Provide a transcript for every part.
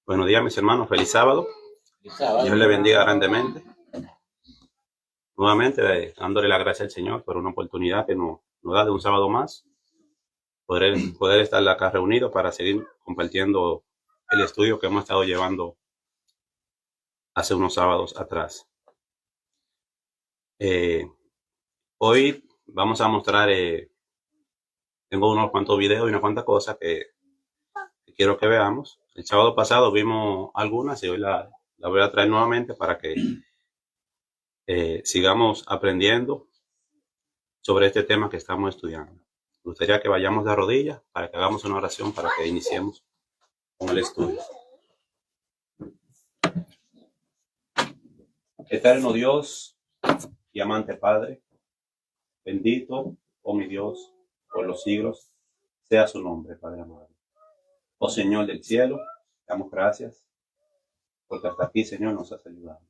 Buenos días, mis hermanos. Feliz sábado. Dios le bendiga grandemente. Nuevamente, dándole la gracia al Señor por una oportunidad que nos da de un sábado más, poder estar acá reunidos para seguir compartiendo el estudio que hemos estado llevando hace unos sábados atrás. Hoy vamos a mostrar, tengo unos cuantos videos y unas cuantas cosas que quiero que veamos. El sábado pasado vimos algunas y hoy la voy a traer nuevamente para que sigamos aprendiendo sobre este tema que estamos estudiando. Me gustaría que vayamos de rodillas para que hagamos una oración para que iniciemos con el estudio. Eterno Dios y amante Padre, bendito, oh mi Dios, por los siglos, sea su nombre, Padre amado. Oh Señor del cielo, damos gracias porque hasta aquí, Señor, nos has ayudado.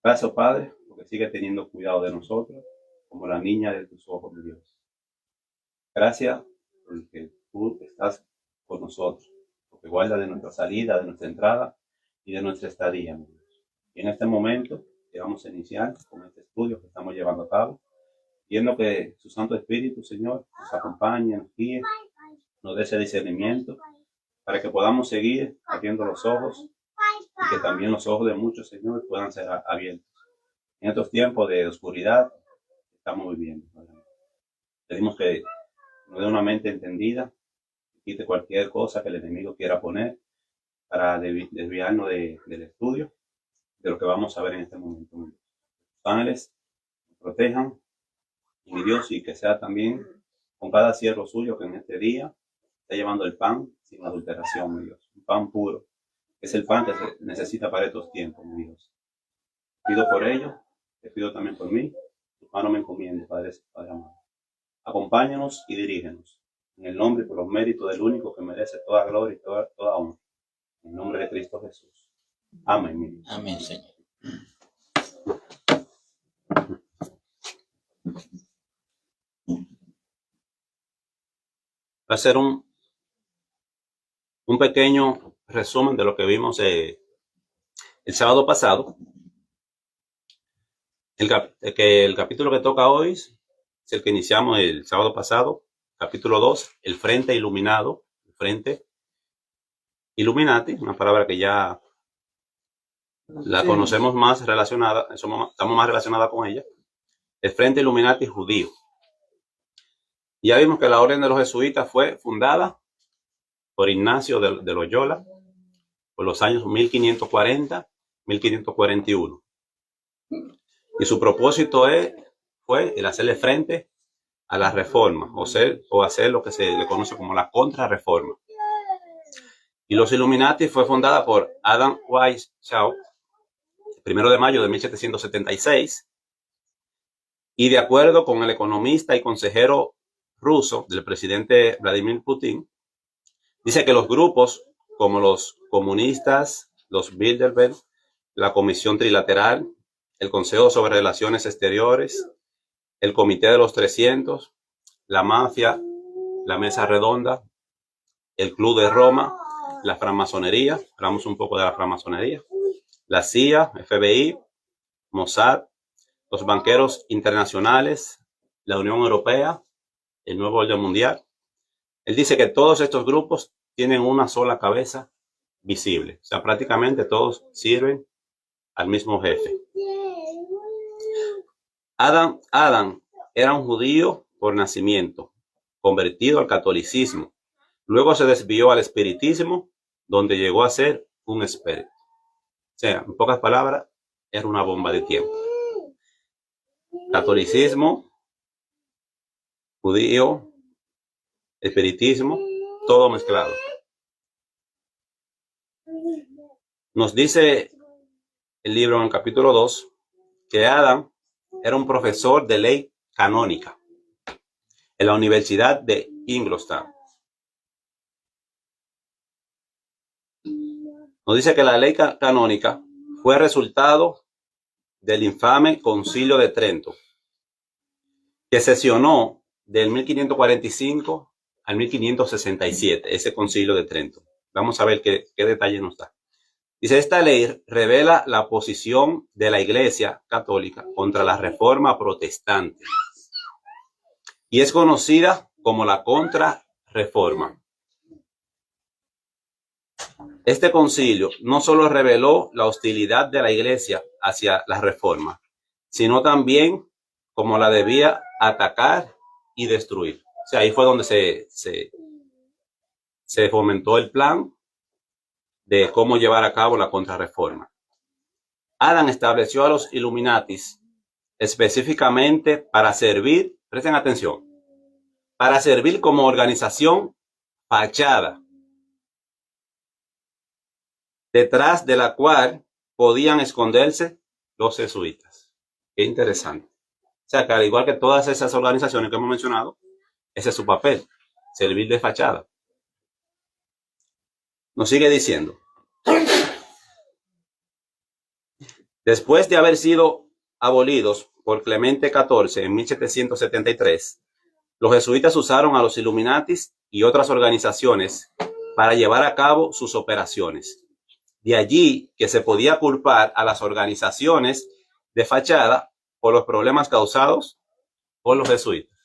Gracias, Padre, porque sigue teniendo cuidado de nosotros, como la niña de tus ojos, mi Dios. Gracias porque tú estás con nosotros, porque guarda de nuestra salida, de nuestra entrada y de nuestra estadía, mi Dios. Y en este momento que vamos a iniciar con este estudio que estamos llevando a cabo, viendo que su Santo Espíritu, Señor, nos acompañe, nos guíe, nos dé ese discernimiento, para que podamos seguir abriendo los ojos y que también los ojos de muchos, Señor, puedan ser abiertos. En estos tiempos de oscuridad estamos viviendo. Pedimos que nos dé una mente entendida, quite cualquier cosa que el enemigo quiera poner para desviarnos del estudio, de lo que vamos a ver en este momento. Los ángeles nos protejan, y mi Dios, y que sea también con cada siervo suyo que en este día está llevando el pan sin adulteración, mi Dios, un pan puro, que es el pan que se necesita para estos tiempos, mi Dios. Pido por ello, te pido también por mí, tu mano me encomiende, Padre amado. Acompáñanos y dirígenos, en el nombre y por los méritos del único que merece toda gloria y toda honra, en el nombre de Cristo Jesús. Amén, mi Dios. Amén, Señor. Va a ser un pequeño resumen de lo que vimos el sábado pasado. El capítulo que toca hoy es el que iniciamos el sábado pasado, capítulo 2, el frente iluminado, el frente Illuminati, una palabra que ya la conocemos más relacionada, estamos más relacionadas con ella, el frente Illuminati judío. Ya vimos que la orden de los jesuitas fue fundada por Ignacio de Loyola por los años 1540-1541. Y su propósito fue el hacerle frente a la reforma, o hacer lo que se le conoce como la contrarreforma. Y los Illuminati fue fundada por Adam Weishaupt, el 1 de mayo de 1776, y de acuerdo con el economista y consejero ruso del presidente Vladimir Putin, dice que los grupos como los comunistas, los Bilderberg, la Comisión Trilateral, el Consejo sobre Relaciones Exteriores, el Comité de los 300, la Mafia, la Mesa Redonda, el Club de Roma, la francmasonería, hablamos un poco de la francmasonería, la CIA, FBI, Mossad, los banqueros internacionales, la Unión Europea, el Nuevo Orden Mundial. Él dice que todos estos grupos tienen una sola cabeza visible. O sea, prácticamente todos sirven al mismo jefe. Adam era un judío por nacimiento, convertido al catolicismo. Luego se desvió al espiritismo, donde llegó a ser un espíritu. O sea, en pocas palabras, era una bomba de tiempo. Catolicismo, judío, espiritismo, todo mezclado. Nos dice el libro en el capítulo 2 que Adam era un profesor de ley canónica en la Universidad de Ingolstadt. Nos dice que la ley canónica fue resultado del infame Concilio de Trento, que sesionó del 1545 al 1567, ese Concilio de Trento. Vamos a ver qué detalle nos da. Dice, esta ley revela la posición de la Iglesia Católica contra la Reforma Protestante y es conocida como la Contrarreforma. Este concilio no solo reveló la hostilidad de la Iglesia hacia la Reforma, sino también cómo la debía atacar y destruir. O sea, ahí fue donde se fomentó el plan de cómo llevar a cabo la Contrarreforma. Adán estableció a los Illuminatis específicamente para servir, presten atención, para servir como organización fachada, detrás de la cual podían esconderse los jesuitas. Qué interesante. O sea, que al igual que todas esas organizaciones que hemos mencionado, ese es su papel, servir de fachada. Nos sigue diciendo, después de haber sido abolidos por Clemente XIV en 1773, los jesuitas usaron a los Illuminatis y otras organizaciones para llevar a cabo sus operaciones. De allí que se podía culpar a las organizaciones de fachada por los problemas causados por los jesuitas.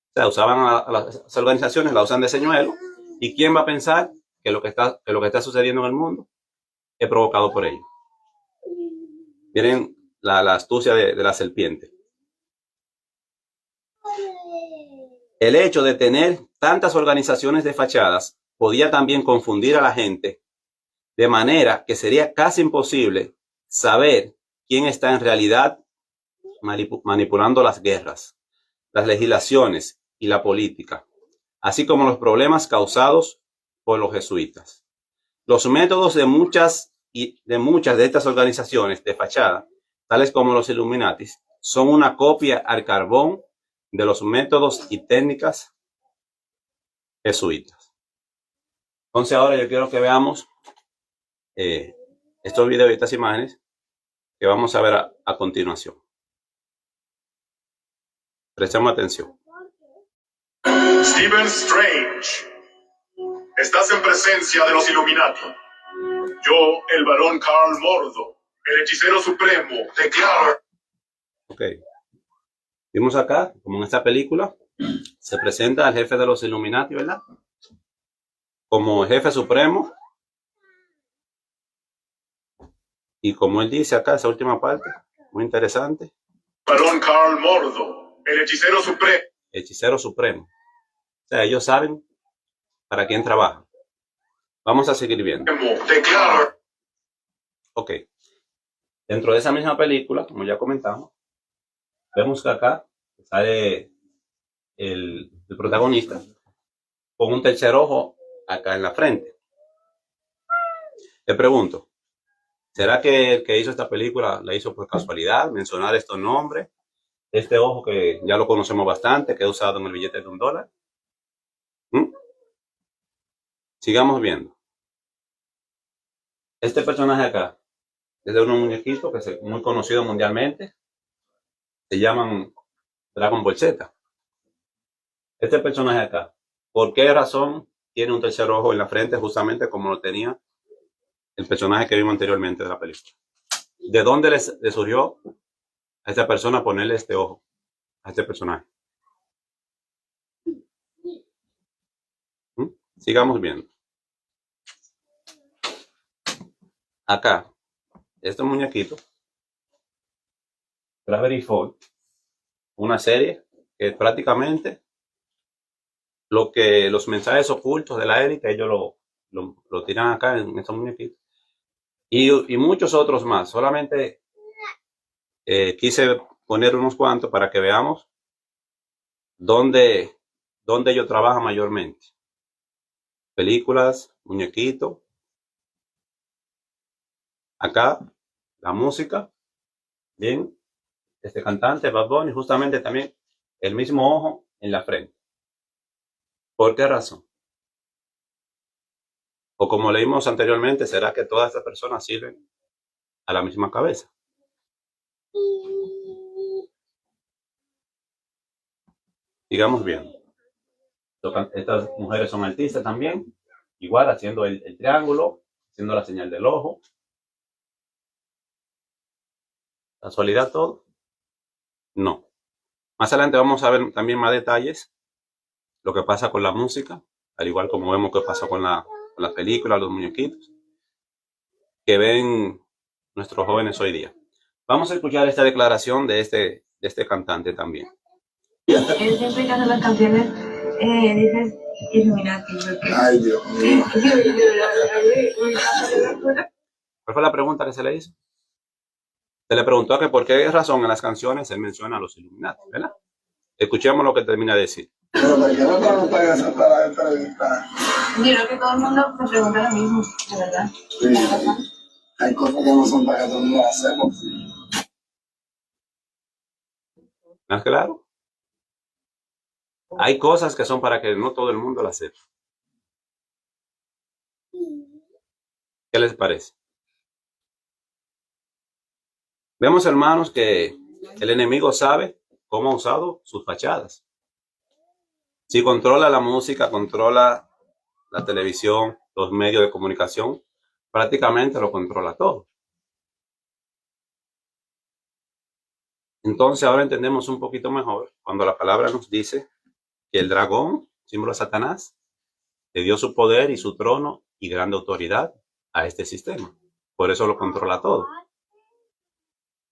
O sea, usaban a las organizaciones, la usan de señuelo. ¿Y quién va a pensar que lo que está sucediendo en el mundo es provocado por ellos? Miren la astucia de la serpiente. El hecho de tener tantas organizaciones de fachadas podía también confundir a la gente, de manera que sería casi imposible saber quién está en realidad manipulando las guerras, las legislaciones y la política, así como los problemas causados por los jesuitas. Los métodos de muchas de estas organizaciones de fachada, tales como los Illuminatis, son una copia al carbón de los métodos y técnicas jesuitas. Entonces ahora yo quiero que veamos estos videos y estas imágenes que vamos a ver a continuación. Prestemos atención. Stephen Strange, estás en presencia de los Illuminati. Yo, el barón Karl Mordo, el hechicero supremo, declaro. Ok. Vimos acá, como en esta película, se presenta al jefe de los Illuminati, ¿verdad? Como jefe supremo. Y como él dice acá, esa última parte, muy interesante. Barón Karl Mordo, el hechicero supremo. Hechicero supremo. O sea, ellos saben para quién trabaja. Vamos a seguir viendo. Declaro. Ok. Dentro de esa misma película, como ya comentamos, vemos que acá sale el protagonista con un tercer ojo acá en la frente. Le pregunto, ¿será que el que hizo esta película la hizo por casualidad? Mencionar estos nombres. Este ojo que ya lo conocemos bastante, que he usado en el billete de $1. Sigamos viendo. Este personaje acá es de unos muñequitos que es muy conocido mundialmente. Se llaman Dragon Ball Z. Este personaje acá, ¿por qué razón tiene un tercer ojo en la frente justamente como lo tenía el personaje que vimos anteriormente de la película? ¿De dónde le surgió a esta persona ponerle este ojo a este personaje? Sigamos viendo. Acá, este muñequito, Gravity Falls, una serie que prácticamente los mensajes ocultos de la élite, ellos lo tiran acá en estos muñequitos. Y muchos otros más. Solamente quise poner unos cuantos para que veamos dónde ellos trabajan mayormente. Películas, muñequitos. Acá, la música. Bien. Este cantante, Bad Bunny, justamente también el mismo ojo en la frente. ¿Por qué razón? O como leímos anteriormente, ¿será que todas estas personas sirven a la misma cabeza? Sigamos viendo. Estas mujeres son artistas también. igual haciendo el triángulo, haciendo la señal del ojo. ¿Casualidad todo? No. Más adelante vamos a ver también más detalles, lo que pasa con la música, al igual como vemos que pasa con la película, los muñequitos, que ven nuestros jóvenes hoy día. Vamos a escuchar esta declaración de este cantante también. Él siempre que hace las canciones dices Illuminati. Ay, Dios mío. ¿Cuál fue la pregunta que se le hizo? Se le preguntó que por qué razón en las canciones se menciona a los Illuminati, ¿verdad? Escuchemos lo que termina de decir. Pero ¿por qué no preguntan eso para la entrevista? Yo creo que todo el mundo se pregunta lo mismo, de verdad. Sí. Hay cosas que no son para que todo el mundo hacemos. ¿No es claro? Hay cosas que son para que no todo el mundo las sepa. ¿Qué les parece? Vemos, hermanos, que el enemigo sabe cómo ha usado sus fachadas. Si controla la música, controla la televisión, los medios de comunicación, prácticamente lo controla todo. Entonces ahora entendemos un poquito mejor cuando la palabra nos dice que el dragón, símbolo de Satanás, le dio su poder y su trono y grande autoridad a este sistema. Por eso lo controla todo.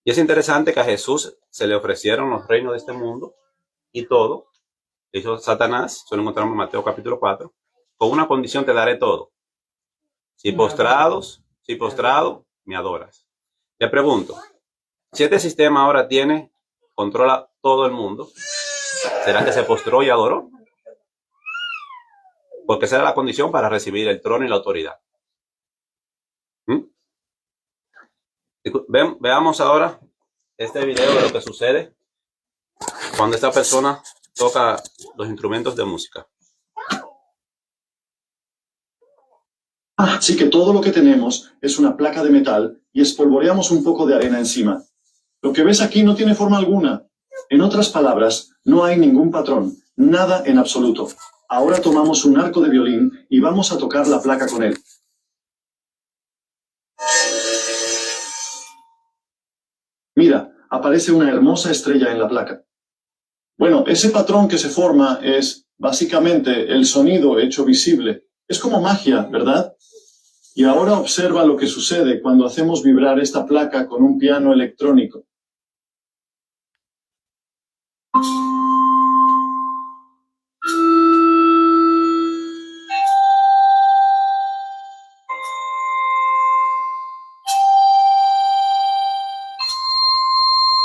Y es interesante que a Jesús se le ofrecieron los reinos de este mundo y todo. Dijo Satanás, eso lo encontramos en Mateo capítulo 4, con una condición: te daré todo. Si postrado, me adoras. Le pregunto, si este sistema ahora controla todo el mundo, ¿será que se postró y adoró? Porque esa era la condición para recibir el trono y la autoridad. Veamos ahora este video de lo que sucede cuando esta persona toca los instrumentos de música. Así que todo lo que tenemos es una placa de metal y espolvoreamos un poco de arena encima. Lo que ves aquí no tiene forma alguna. En otras palabras, no hay ningún patrón, nada en absoluto. Ahora tomamos un arco de violín y vamos a tocar la placa con él. Mira, aparece una hermosa estrella en la placa. Bueno, ese patrón que se forma es, básicamente, el sonido hecho visible. Es como magia, ¿verdad? Y ahora observa lo que sucede cuando hacemos vibrar esta placa con un piano electrónico.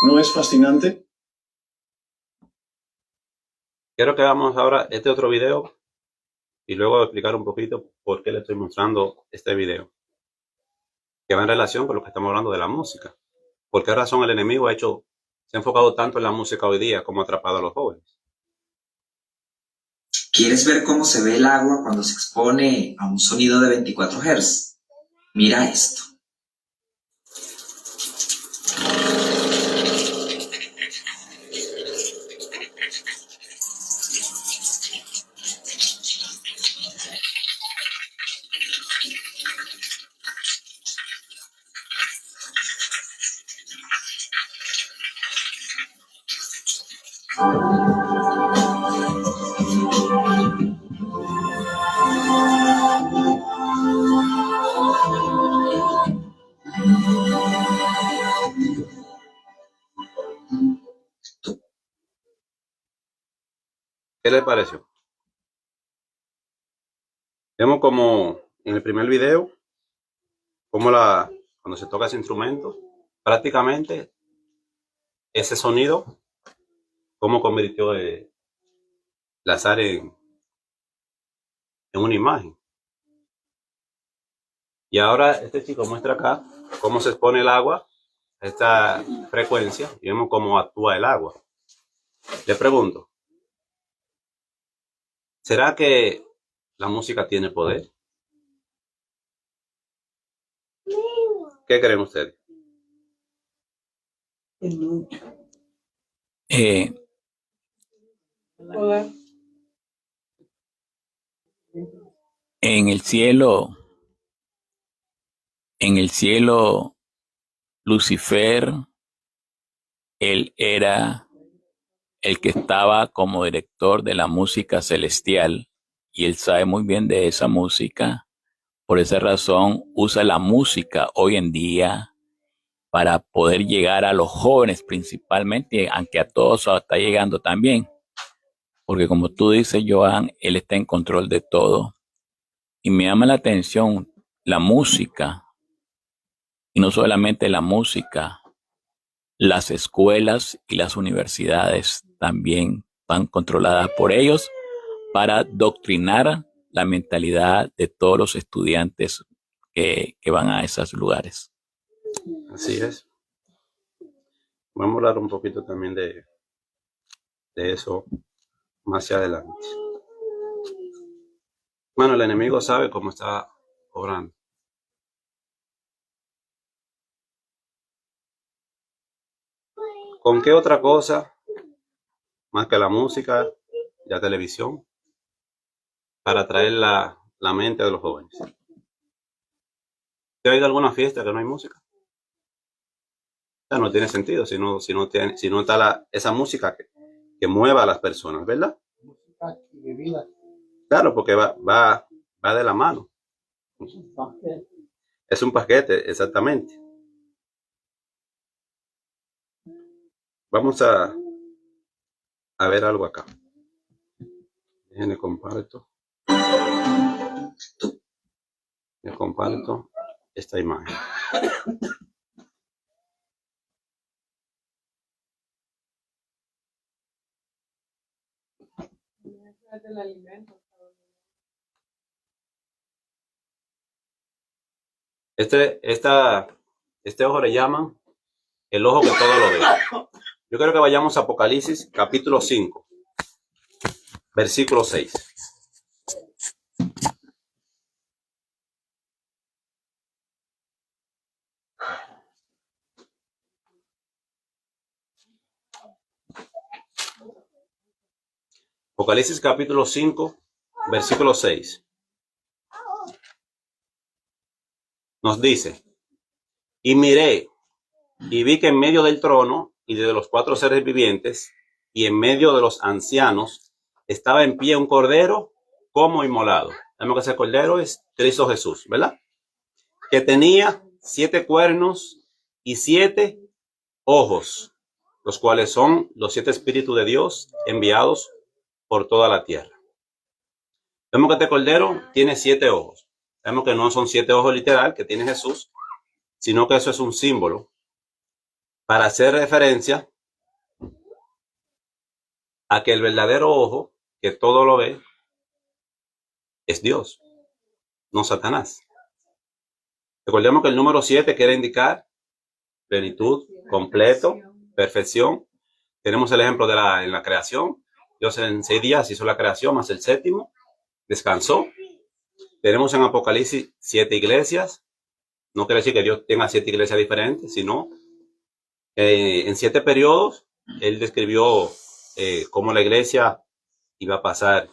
¿No es fascinante? Quiero que veamos ahora este otro video y luego explicar un poquito por qué le estoy mostrando este video, que va en relación con lo que estamos hablando de la música. ¿Por qué razón el enemigo se ha enfocado tanto en la música hoy día como ha atrapado a los jóvenes? ¿Quieres ver cómo se ve el agua cuando se expone a un sonido de 24 Hz? Mira esto. ¿Qué les pareció? Vemos como en el primer video, cuando se toca ese instrumento, prácticamente ese sonido, cómo convirtió el azar en una imagen. Y ahora este chico muestra acá cómo se expone el agua a esta frecuencia y vemos cómo actúa el agua. Le pregunto, ¿será que la música tiene poder? ¿Qué creen ustedes? Poder. En el cielo, Lucifer, él era el que estaba como director de la música celestial y él sabe muy bien de esa música. Por esa razón usa la música hoy en día para poder llegar a los jóvenes principalmente, aunque a todos está llegando también. Porque como tú dices, Joan, él está en control de todo. Y me llama la atención la música, y no solamente la música, las escuelas y las universidades también están controladas por ellos para doctrinar la mentalidad de todos los estudiantes que van a esos lugares. Así es. Vamos a hablar un poquito también de eso más hacia adelante. Bueno, el enemigo sabe cómo está obrando. ¿Con qué otra cosa más que la música y la televisión para atraer la mente de los jóvenes? ¿Te ha ido a alguna fiesta que no hay música? O sea, no tiene sentido si no está esa música que mueva a las personas, ¿verdad? Claro, porque va de la mano. Es un paquete, exactamente. Vamos a ver algo acá. Déjenme comparto. Me comparto esta imagen. Este ojo le llaman el ojo que todo lo ve. Yo quiero que vayamos a Apocalipsis capítulo 5, versículo 6. Apocalipsis capítulo 5, versículo 6. Nos dice: y miré, y vi que en medio del trono y de los 4 seres vivientes, y en medio de los ancianos, estaba en pie un cordero como inmolado. Sabemos que ese cordero es Cristo Jesús, ¿verdad? Que tenía 7 cuernos y 7 ojos, los cuales son los 7 espíritus de Dios enviados por toda la tierra. Vemos que este cordero tiene 7 ojos. Vemos que no son 7 ojos literal que tiene Jesús, sino que eso es un símbolo para hacer referencia a que el verdadero ojo, que todo lo ve, es Dios, no Satanás. Recordemos que el número 7 quiere indicar plenitud, completo, perfección. Tenemos el ejemplo en la creación. Dios en 6 días hizo la creación, más el 7º descansó. Tenemos en Apocalipsis 7 iglesias. No quiere decir que Dios tenga 7 iglesias diferentes, sino en 7 periodos Él describió cómo la iglesia iba a pasar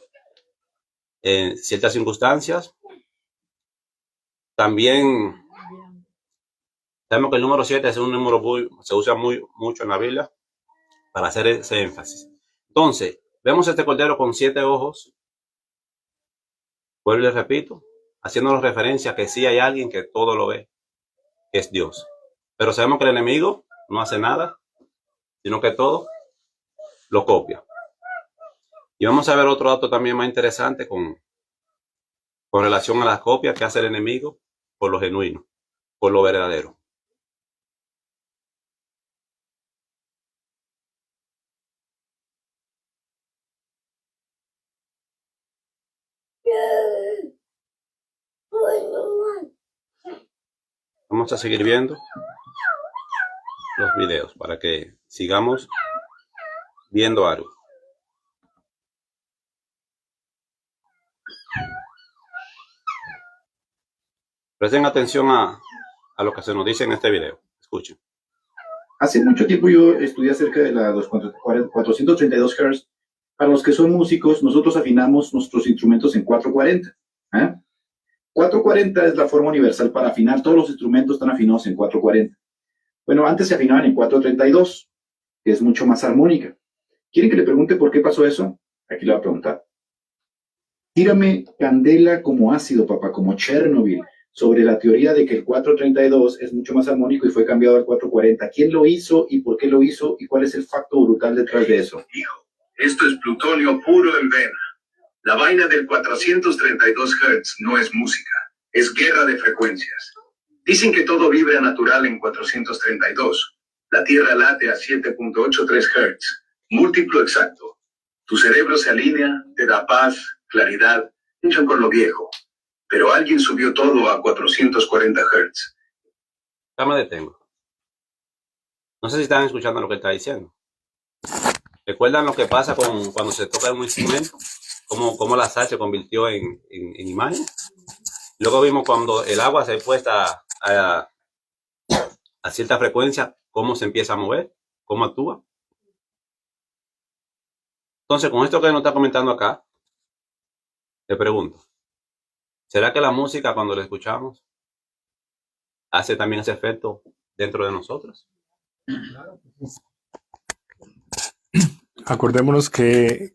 en ciertas circunstancias. También sabemos que el número 7 es un número se usa mucho en la Biblia para hacer ese énfasis. Entonces, vemos este cordero con 7 ojos. Vuelvo y les repito, haciéndonos referencia a que sí hay alguien que todo lo ve, que es Dios. Pero sabemos que el enemigo no hace nada, sino que todo lo copia. Y vamos a ver otro dato también más interesante con relación a las copias que hace el enemigo por lo genuino, por lo verdadero. Vamos a seguir viendo los videos para que sigamos viendo algo. Presten atención a lo que se nos dice en este video. Escuchen. Hace mucho tiempo yo estudié acerca de los 432 Hz. Para los que son músicos, nosotros afinamos nuestros instrumentos en 440. 440 es la forma universal para afinar. Todos los instrumentos están afinados en 440. Bueno, antes se afinaban en 432, que es mucho más armónica. ¿Quieren que le pregunte por qué pasó eso? Aquí le voy a preguntar. Tírame candela como ácido, papá, como Chernobyl, sobre la teoría de que el 432 es mucho más armónico y fue cambiado al 440. ¿Quién lo hizo y por qué lo hizo y cuál es el facto brutal detrás de eso? Hijo, esto es plutonio puro en vena. La vaina del 432 Hz no es música, es guerra de frecuencias. Dicen que todo vibra natural en 432. La Tierra late a 7.83 Hz, múltiplo exacto. Tu cerebro se alinea, te da paz, claridad, hinchan con lo viejo. Pero alguien subió todo a 440 Hz. Ya me detengo. No sé si están escuchando lo que está diciendo. ¿Recuerdan lo que pasa cuando se toca un instrumento? Cómo la sal se convirtió en imagen. Luego vimos cuando el agua se puesta a cierta frecuencia, cómo se empieza a mover, cómo actúa. Entonces, con esto que nos está comentando acá, te pregunto, ¿será que la música cuando la escuchamos hace también ese efecto dentro de nosotros? Acordémonos que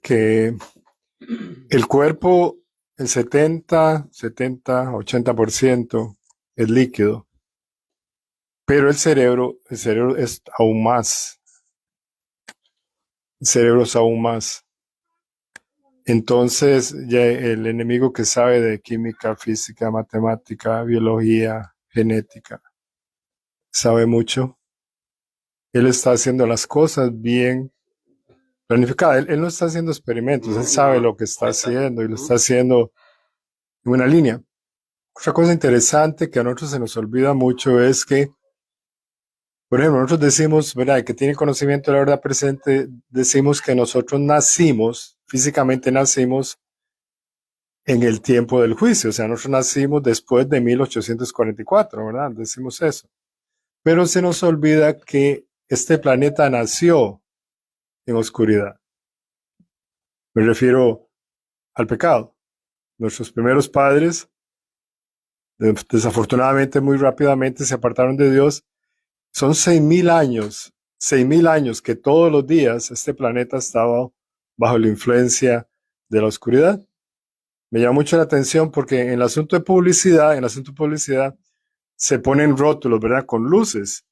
el cuerpo, el 80% es líquido, pero el cerebro es aún más. El cerebro es aún más. Entonces, ya el enemigo que sabe de química, física, matemática, biología, genética, sabe mucho. Él está haciendo las cosas bien planificadas. Él no está haciendo experimentos, él sabe lo que está haciendo y lo está haciendo en una línea. Otra cosa interesante que a nosotros se nos olvida mucho es que, por ejemplo, nosotros decimos, ¿verdad?, que tiene conocimiento de la verdad presente, decimos que nosotros físicamente nacimos en el tiempo del juicio, o sea, nosotros nacimos después de 1844, ¿verdad? Decimos eso. Pero se nos olvida que este planeta nació en oscuridad. Me refiero al pecado. Nuestros primeros padres, desafortunadamente, muy rápidamente se apartaron de Dios. Son 6,000 años que todos los días este planeta estaba bajo la influencia de la oscuridad. Me llama mucho la atención porque en el asunto de publicidad, se ponen rótulos, ¿verdad?, con luces.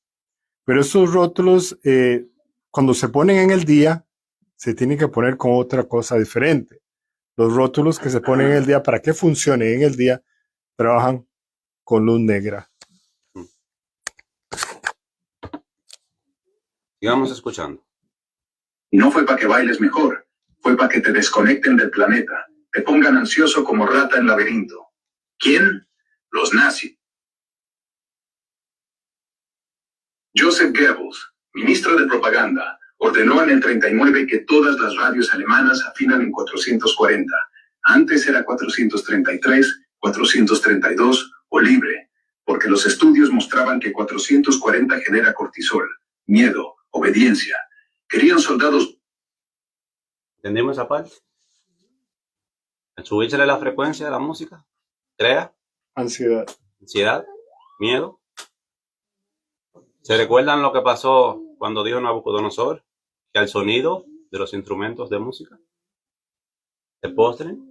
Pero estos rótulos, cuando se ponen en el día, se tienen que poner con otra cosa diferente. Los rótulos que se ponen en el día, para que funcionen en el día, trabajan con luz negra. Sigamos escuchando. Y no fue para que bailes mejor, fue para que te desconecten del planeta, te pongan ansioso como rata en laberinto. ¿Quién? Los nazis. Joseph Goebbels, ministro de propaganda, ordenó en el 39 que todas las radios alemanas afinan en 440. Antes era 433, 432 o libre, porque los estudios mostraban que 440 genera cortisol, miedo, obediencia. Querían soldados. ¿Entendemos esa parte? Al subírsele la frecuencia de la música, crea ansiedad, miedo. ¿Se recuerdan lo que pasó cuando dijo Nabucodonosor que al sonido de los instrumentos de música se postren?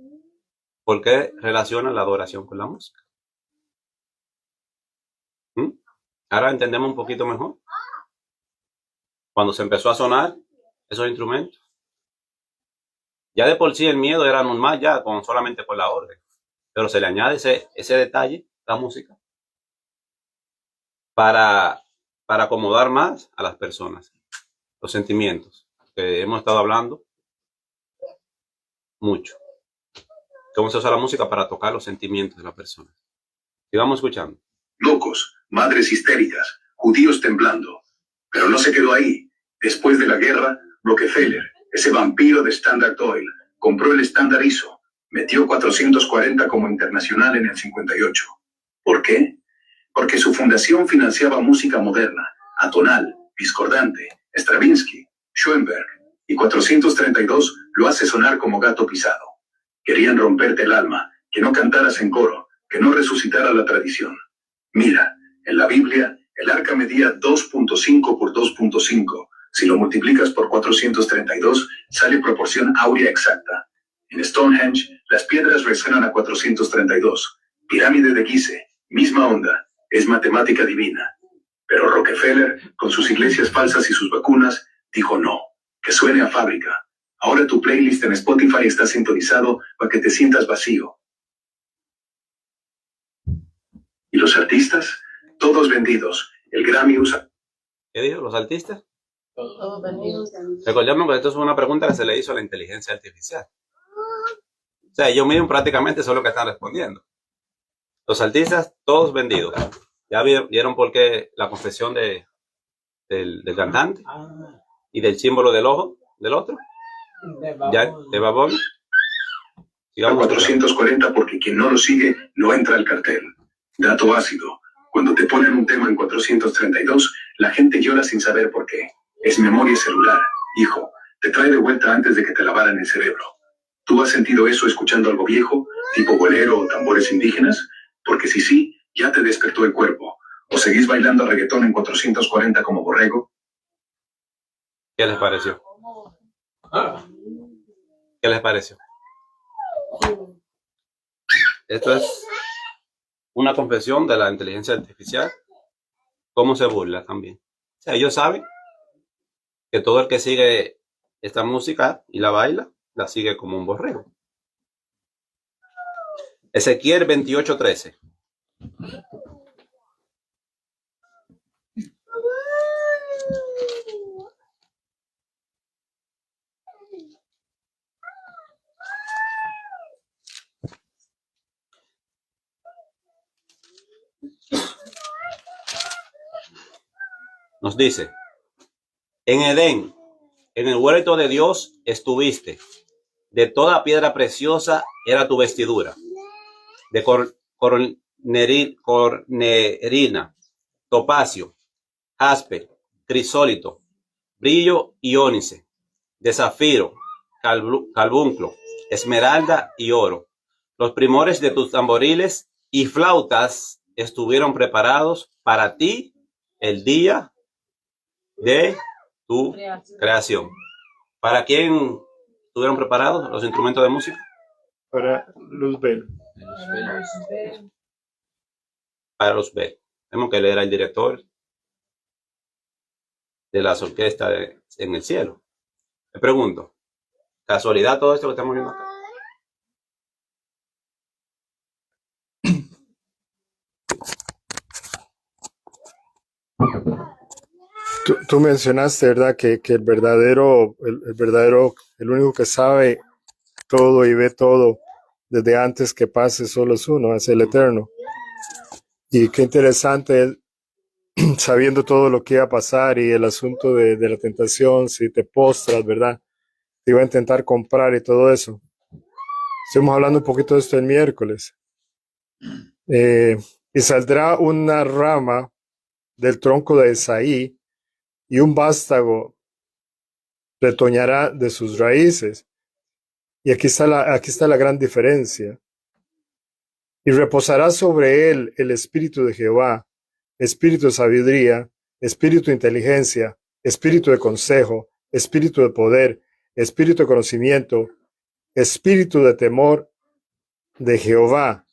¿Por qué relacionan la adoración con la música? Ahora entendemos un poquito mejor. Cuando se empezó a sonar esos instrumentos, ya de por sí el miedo era normal ya solamente por la orden, pero se le añade ese detalle, la música, para acomodar más a las personas, los sentimientos, que hemos estado hablando mucho. Cómo se usa la música para tocar los sentimientos de la persona. Sigamos escuchando. Locos, madres histéricas, judíos temblando. Pero no se quedó ahí. Después de la guerra, Rockefeller, ese vampiro de Standard Oil, compró el estándar ISO, metió 440 como internacional en el 58. ¿Por qué? Porque su fundación financiaba música moderna, atonal, discordante, Stravinsky, Schoenberg, y 432 lo hace sonar como gato pisado. Querían romperte el alma, que no cantaras en coro, que no resucitara la tradición. Mira, en la Biblia, el arca medía 2.5 por 2.5. Si lo multiplicas por 432, sale proporción áurea exacta. En Stonehenge, las piedras resuenan a 432. Pirámide de Gizeh, misma onda, es matemática divina. Pero Rockefeller, con sus iglesias falsas y sus vacunas, dijo no, que suene a fábrica. Ahora tu playlist en Spotify está sintonizado para que te sientas vacío. ¿Y los artistas? Todos vendidos. El Grammy usa... ¿Qué dijo? ¿Los artistas? Todos vendidos. Recordemos que esto es una pregunta que se le hizo a la inteligencia artificial. O sea, ellos mismos prácticamente son los que están respondiendo. Los artistas, todos vendidos. ¿Ya vieron por qué la confesión del cantante? Y del símbolo del ojo del otro. Ya, de Babón. A 440 porque quien no lo sigue no entra al cartel. Dato ácido. Cuando te ponen un tema en 432, la gente llora sin saber por qué. Es memoria celular. Hijo, te trae de vuelta antes de que te lavaran el cerebro. ¿Tú has sentido eso escuchando algo viejo, tipo bolero o tambores indígenas? Porque si sí, ya te despertó el cuerpo. ¿O seguís bailando reggaetón en 440 como borrego? ¿Qué les pareció? ¿Qué les pareció? Esto es una confesión de la inteligencia artificial. ¿Cómo se burla también? O sea, ellos saben que todo el que sigue esta música y la baila, la sigue como un borrego. Ezequiel 28:13. Nos dice, en Edén, en el huerto de Dios estuviste, de toda piedra preciosa era tu vestidura, de cornerina, topacio, jaspe, crisólito, brillo y ónice, de zafiro, carbunclo, esmeralda y oro. Los primores de tus tamboriles y flautas estuvieron preparados para ti el día de tu creación. ¿Para quién estuvieron preparados los instrumentos de música? Para Luzbel. Para Luzbel. Tenemos que leer al director de las orquestas en el cielo. Me pregunto, ¿casualidad todo esto que estamos viendo acá? Tú mencionaste, ¿verdad? Que el verdadero, el único que sabe todo y ve todo desde antes que pase solo es uno, es el Eterno. Y qué interesante él, sabiendo todo lo que iba a pasar y el asunto de la tentación, si te postras, ¿verdad? Te iba a intentar comprar y todo eso. Estuvimos hablando un poquito de esto el miércoles. Y saldrá una rama del tronco de Esaí y un vástago retoñará de sus raíces. Y aquí está la gran diferencia. Y reposará sobre él el espíritu de Jehová, espíritu de sabiduría, espíritu de inteligencia, espíritu de consejo, espíritu de poder, espíritu de conocimiento, espíritu de temor de Jehová.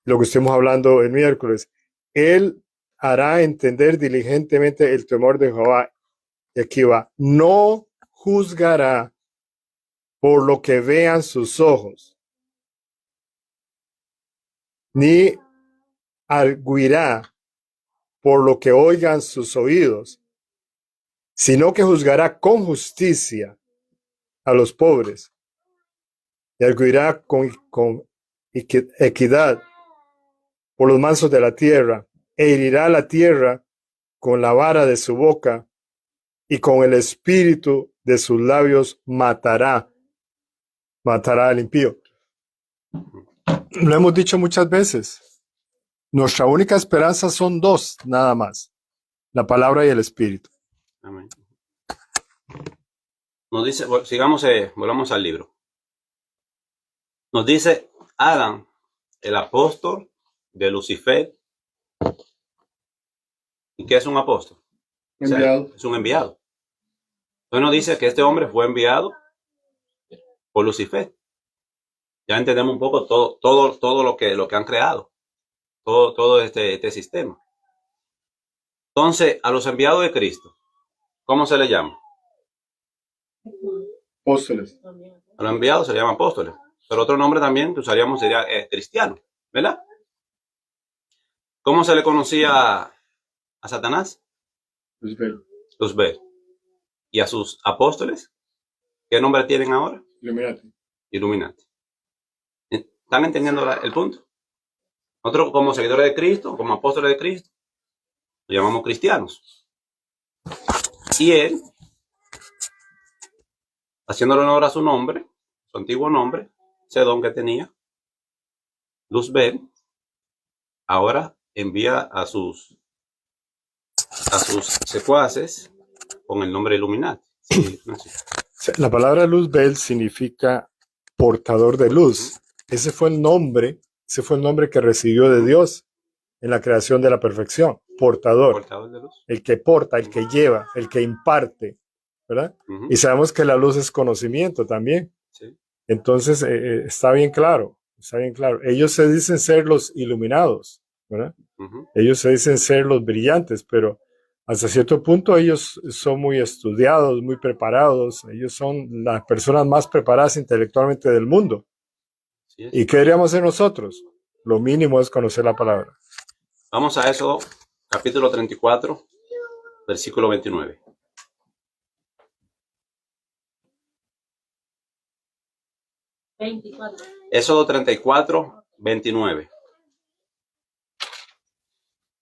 Lo que estuvimos hablando el miércoles. Él hará entender diligentemente el temor de Jehová. Y aquí va. No juzgará por lo que vean sus ojos, ni arguirá por lo que oigan sus oídos, sino que juzgará con justicia a los pobres y arguirá con equidad por los mansos de la tierra, e herirá la tierra con la vara de su boca, y con el espíritu de sus labios matará al impío. Lo hemos dicho muchas veces. Nuestra única esperanza son dos, nada más: la palabra y el espíritu. Amén. Nos dice, volvamos al libro. Nos dice, Adán el apóstol de Lucifer. ¿Y qué es un apóstol? O sea, Enviado. es un enviado. Entonces nos dice que este hombre fue enviado por Lucifer. Ya entendemos un poco todo lo que han creado, todo este sistema. Entonces, a los enviados de Cristo, ¿cómo se les llama? Apóstoles. A los enviados se les llama apóstoles. Pero otro nombre también que usaríamos sería cristiano, ¿verdad? ¿Cómo se le conocía a Satanás? Luzbel. ¿Y a sus apóstoles? ¿Qué nombre tienen ahora? Illuminati. ¿Están entendiendo el punto? Nosotros como seguidores de Cristo, como apóstoles de Cristo, nos llamamos cristianos. Y él, haciéndole honor a su nombre, su antiguo nombre, ese don que tenía, Luzbel, ahora envía a sus secuaces con el nombre Illuminati. Sí, no sé. La palabra Luzbel significa portador de luz. Ese fue el nombre que recibió de Dios en la creación de la perfección. Portador De luz. El que porta, el que lleva, el que imparte, ¿verdad? Y sabemos que la luz es conocimiento también. Sí. Entonces, está bien claro. Ellos se dicen ser los iluminados, ¿verdad? Ellos se dicen ser los brillantes, pero hasta cierto punto ellos son muy estudiados, muy preparados. Ellos son las personas más preparadas intelectualmente del mundo. Sí. ¿Y qué deberíamos hacer nosotros? Lo mínimo es conocer la palabra. Vamos a Éxodo, capítulo 34, versículo 29. Éxodo 34, 29.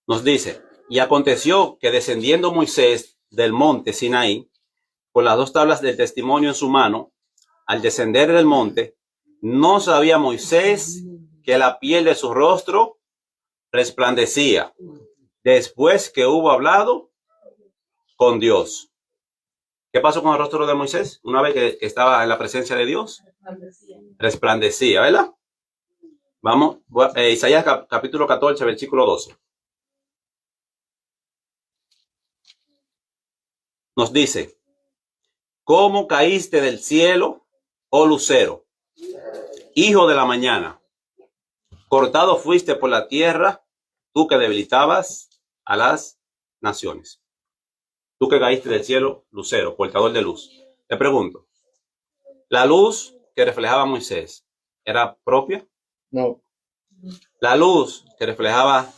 Nos dice, y aconteció que descendiendo Moisés del monte Sinaí, con las 2 tablas del testimonio en su mano, al descender del monte, no sabía Moisés que la piel de su rostro resplandecía, después que hubo hablado con Dios. ¿Qué pasó con el rostro de Moisés? Una vez que estaba en la presencia de Dios, resplandecía, ¿verdad? Vamos, Isaías capítulo 14, versículo 12. Nos dice, ¿cómo caíste del cielo, oh lucero, hijo de la mañana? Cortado fuiste por la tierra, tú que debilitabas a las naciones. Tú que caíste del cielo, lucero, portador de luz. Te pregunto, ¿la luz que reflejaba Moisés era propia? No. ¿La luz que reflejaba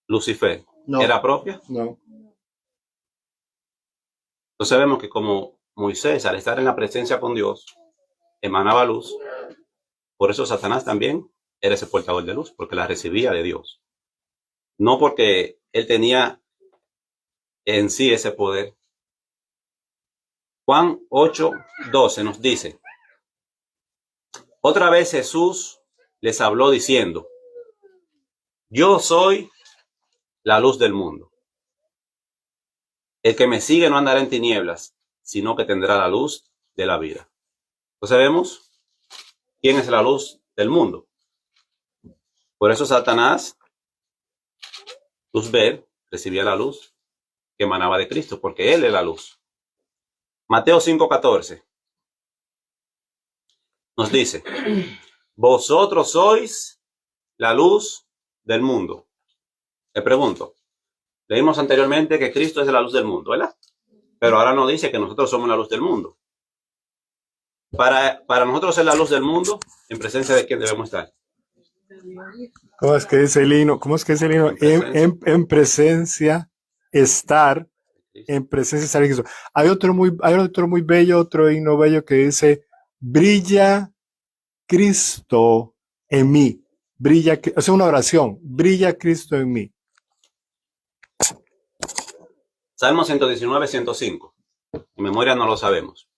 Lucifer No. era propia? No. Entonces vemos que como Moisés, al estar en la presencia con Dios, emanaba luz. Por eso Satanás también era ese portador de luz, porque la recibía de Dios. No porque él tenía en sí ese poder. Juan 8, 12 nos dice, otra vez Jesús les habló diciendo, yo soy la luz del mundo. El que me sigue no andará en tinieblas, sino que tendrá la luz de la vida. Entonces vemos quién es la luz del mundo. Por eso Satanás, Luzbel, recibía la luz que emanaba de Cristo, porque Él es la luz. Mateo 5:14 nos dice, vosotros sois la luz del mundo. Le pregunto, leímos anteriormente que Cristo es la luz del mundo, ¿verdad? Pero ahora nos dice que nosotros somos la luz del mundo. Para nosotros ser la luz del mundo, ¿en presencia de quién debemos estar? ¿Cómo es que dice el himno? En presencia, estar, en presencia, estar en Cristo. Hay otro muy bello, otro himno bello que dice, brilla Cristo en mí. Una oración, brilla Cristo en mí. Salmo 119, 105. En memoria no lo sabemos.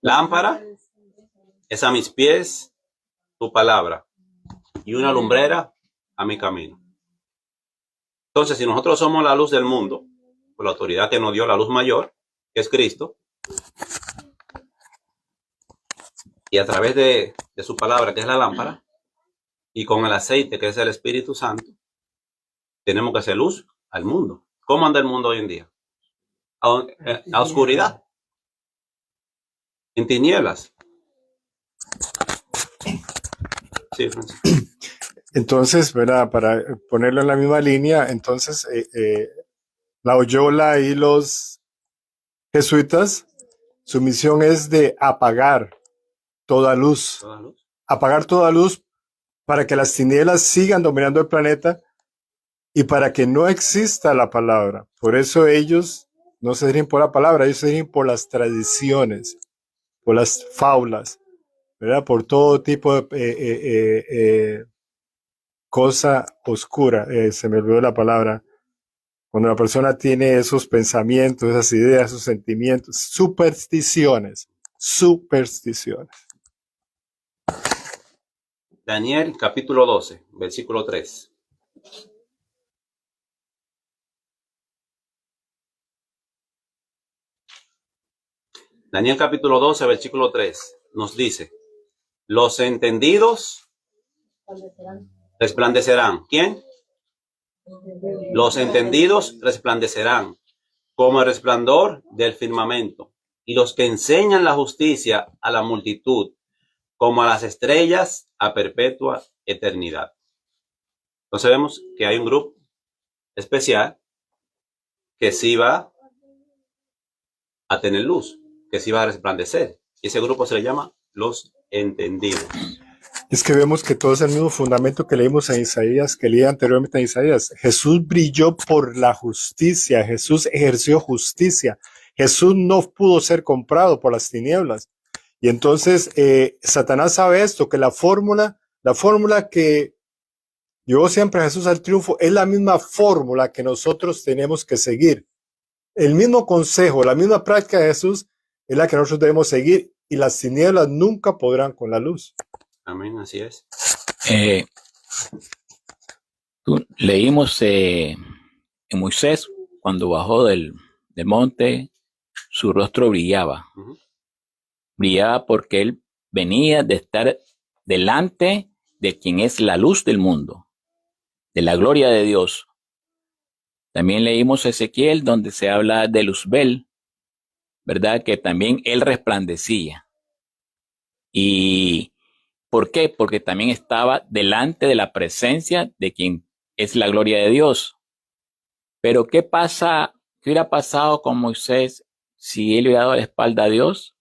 Lámpara es a mis pies tu palabra y una lumbrera a mi camino. Entonces, si nosotros somos la luz del mundo, por la autoridad que nos dio la luz mayor, que es Cristo, y a través de su palabra, que es la lámpara, Y con el aceite, que es el Espíritu Santo, tenemos que hacer luz al mundo. ¿Cómo anda el mundo hoy en día? A oscuridad, en tinieblas. Sí, Francisco. Entonces, ¿verdad? Para ponerlo en la misma línea, entonces la Oyola y los jesuitas, su misión es de apagar toda luz. Toda luz. Apagar toda luz para que las tinieblas sigan dominando el planeta y para que no exista la palabra. Por eso ellos no se dirigen por la palabra, ellos se dirigen por las tradiciones, por las fábulas, ¿verdad? Por todo tipo de cosa oscura. Se me olvidó la palabra. Cuando la persona tiene esos pensamientos, esas ideas, esos sentimientos, supersticiones. Daniel capítulo 12, versículo 3. Daniel capítulo 12, versículo 3 nos dice, los entendidos resplandecerán. ¿Quién? Los entendidos resplandecerán como el resplandor del firmamento, y los que enseñan la justicia a la multitud, como a las estrellas a perpetua eternidad. Entonces vemos que hay un grupo especial que sí va a tener luz, que sí va a resplandecer. Y ese grupo se le llama los entendidos. Es que vemos que todo es el mismo fundamento que leímos en Isaías, que leí anteriormente en Isaías. Jesús brilló por la justicia, Jesús ejerció justicia. Jesús no pudo ser comprado por las tinieblas. Y entonces Satanás sabe esto, que la fórmula que llevó siempre a Jesús al triunfo es la misma fórmula que nosotros tenemos que seguir. El mismo consejo, la misma práctica de Jesús es la que nosotros debemos seguir, y las tinieblas nunca podrán con la luz. Amén, así es. Leímos en Moisés, cuando bajó del monte, su rostro brillaba. Brillaba porque él venía de estar delante de quien es la luz del mundo, de la gloria de Dios. También leímos Ezequiel, donde se habla de Luzbel, ¿verdad? Que también él resplandecía. ¿Y por qué? Porque también estaba delante de la presencia de quien es la gloria de Dios. Pero ¿qué pasa? ¿Qué hubiera pasado con Moisés si él hubiera dado la espalda a Dios?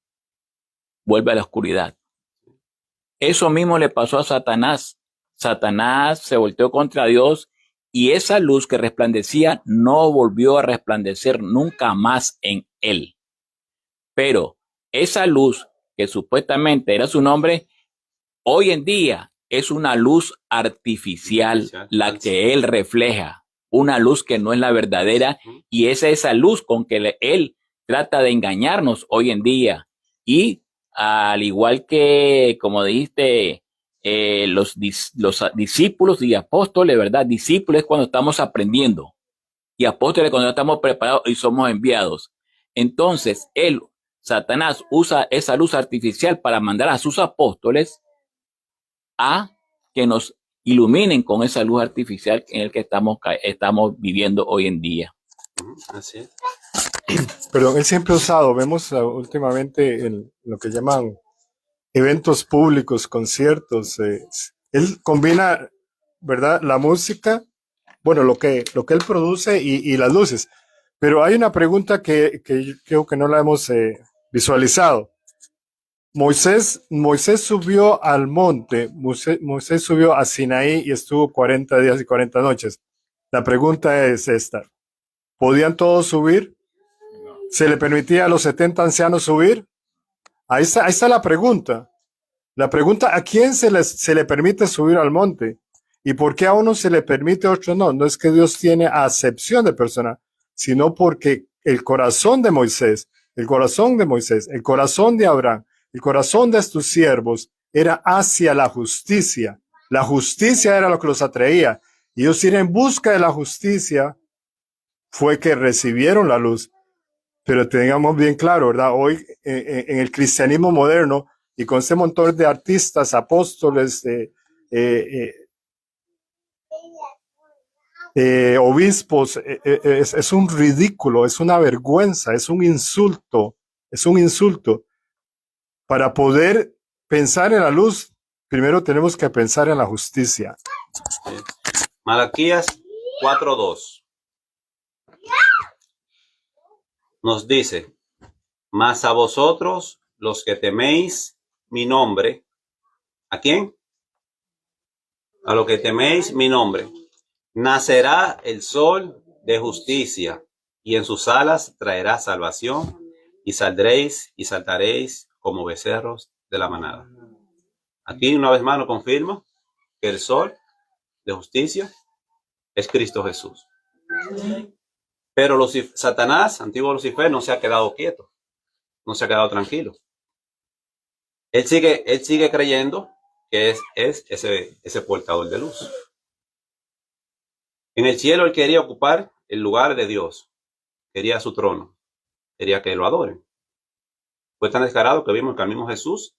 Vuelve a la oscuridad. Eso mismo le pasó a Satanás. Satanás se volteó contra Dios y esa luz que resplandecía no volvió a resplandecer nunca más en él. Pero esa luz que supuestamente era su nombre, hoy en día es una luz artificial, la que él refleja, una luz que no es la verdadera, y es esa luz con que él trata de engañarnos hoy en día. Y al igual que, como dijiste, los discípulos y apóstoles, ¿verdad? Discípulos es cuando estamos aprendiendo, y apóstoles cuando estamos preparados y somos enviados. Entonces, Satanás usa esa luz artificial para mandar a sus apóstoles a que nos iluminen con esa luz artificial en el que estamos viviendo hoy en día. Así es. Perdón, él siempre ha usado, vemos últimamente en lo que llaman eventos públicos, conciertos, él combina, ¿verdad? La música, bueno, lo que él produce y las luces. Pero hay una pregunta que creo que no la hemos visualizado. Moisés subió al monte, Moisés subió a Sinaí y estuvo 40 días y 40 noches. La pregunta es esta: ¿podían todos subir? ¿Se le permitía a los 70 ancianos subir? Ahí está la pregunta. La pregunta: ¿a quién se le permite subir al monte? ¿Y por qué a uno se le permite, a otro no? No es que Dios tiene acepción de persona, sino porque el corazón de Moisés, el corazón de Abraham, el corazón de estos siervos era hacia la justicia. La justicia era lo que los atraía. Y ellos ir en busca de la justicia fue que recibieron la luz. Pero tengamos bien claro, ¿verdad? Hoy en el cristianismo moderno y con ese montón de artistas, apóstoles, obispos, es un ridículo, es una vergüenza, es un insulto, Para poder pensar en la luz, primero tenemos que pensar en la justicia. Malaquías 4:2 nos dice: mas a vosotros, los que teméis mi nombre, ¿a quién? A los que teméis mi nombre, nacerá el sol de justicia, y en sus alas traerá salvación, y saldréis y saltaréis como becerros de la manada. Aquí una vez más nos confirma que el sol de justicia es Cristo Jesús. Pero Satanás, antiguo Lucifer, no se ha quedado quieto, no se ha quedado tranquilo. Él sigue creyendo que es ese portador de luz. En el cielo él quería ocupar el lugar de Dios, quería su trono, quería que lo adoren. Fue tan descarado que vimos que al mismo Jesús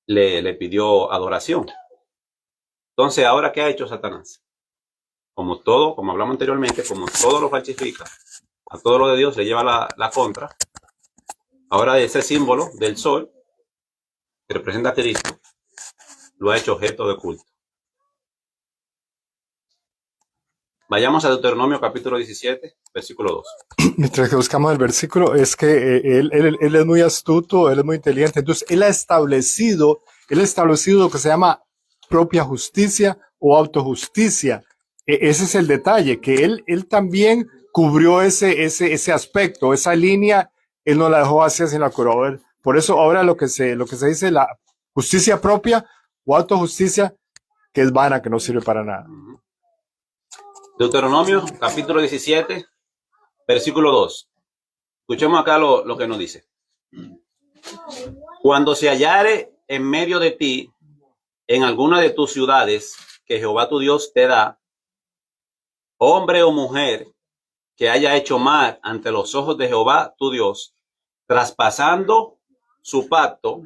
le pidió adoración. Entonces, ¿ahora qué ha hecho Satanás? Como hablamos anteriormente, como todo lo falsifica, a todo lo de Dios le lleva la contra. Ahora ese símbolo del sol, que representa a Cristo, lo ha hecho objeto de culto. Vayamos a Deuteronomio capítulo 17, versículo 2. Mientras que buscamos el versículo, es que él es muy astuto, él es muy inteligente. Entonces, él ha establecido lo que se llama propia justicia o autojusticia. Ese es el detalle, que él también cubrió ese aspecto, esa línea, él no la dejó así, sino la curó. Por eso ahora lo que se dice, la justicia propia o autojusticia, que es vana, que no sirve para nada. Deuteronomio capítulo 17, versículo 2. Escuchemos acá lo que nos dice. Cuando se hallare en medio de ti, en alguna de tus ciudades que Jehová tu Dios te da, hombre o mujer que haya hecho mal ante los ojos de Jehová tu Dios, traspasando su pacto,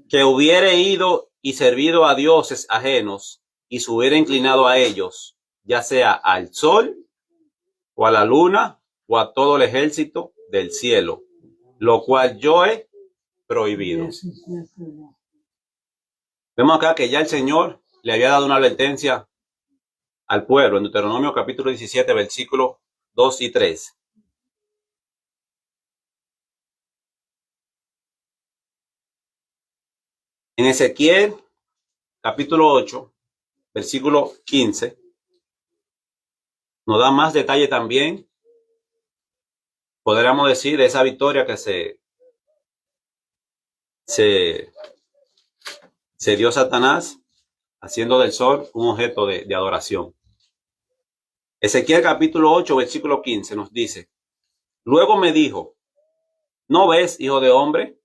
que hubiere ido y servido a dioses ajenos y se hubiera inclinado a ellos, ya sea al sol o a la luna o a todo el ejército del cielo, lo cual yo he prohibido. Vemos acá que ya el Señor le había dado una advertencia al pueblo en Deuteronomio capítulo 17, versículos 2 y 3. En Ezequiel capítulo 8, versículo 15, nos da más detalle también, podríamos decir, de esa victoria que se dio Satanás, haciendo del sol un objeto de adoración. Ezequiel capítulo 8, versículo 15 nos dice: luego me dijo, ¿no ves, hijo de hombre?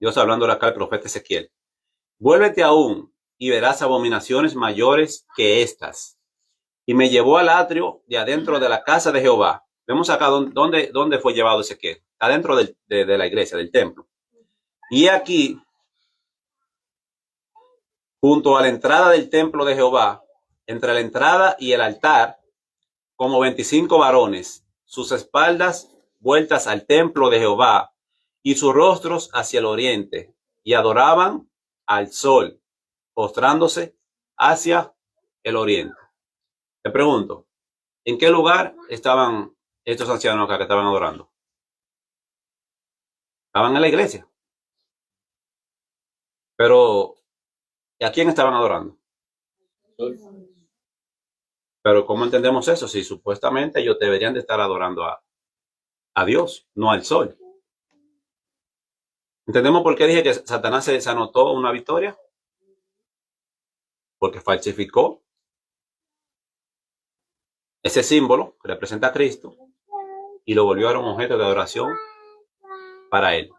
Dios hablándole acá al profeta Ezequiel. Vuélvete aún y verás abominaciones mayores que estas. Y me llevó al atrio de adentro de la casa de Jehová. Vemos acá dónde fue llevado Ezequiel. Adentro de la iglesia, del templo. Y aquí, junto a la entrada del templo de Jehová, entre la entrada y el altar, como 25 varones, sus espaldas vueltas al templo de Jehová y sus rostros hacia el oriente, y adoraban al sol, postrándose hacia el oriente. Te pregunto, ¿en qué lugar estaban estos ancianos acá que estaban adorando? Estaban en la iglesia. Pero, ¿y a quién estaban adorando? Pero ¿cómo entendemos eso? Si supuestamente ellos deberían de estar adorando a Dios, no al sol. ¿Entendemos por qué dije que Satanás se anotó una victoria? Porque falsificó ese símbolo que representa a Cristo y lo volvió a un objeto de adoración para él.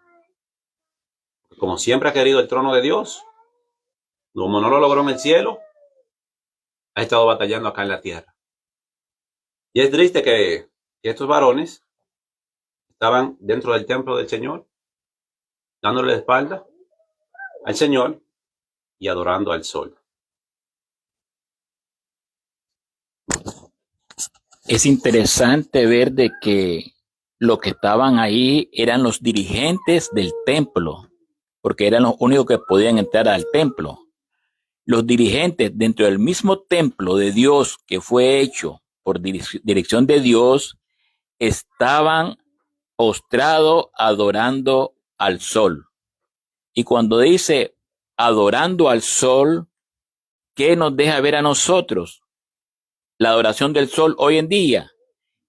Como siempre ha querido el trono de Dios, como no lo logró en el cielo, ha estado batallando acá en la tierra. Y es triste que estos varones estaban dentro del templo del Señor, dándole la espalda al Señor, y adorando al sol. Es interesante ver de que los que estaban ahí eran los dirigentes del templo, porque eran los únicos que podían entrar al templo. Los dirigentes dentro del mismo templo de Dios que fue hecho por dirección de Dios estaban postrados adorando al sol. Y cuando dice adorando al sol, ¿qué nos deja ver a nosotros? La adoración del sol hoy en día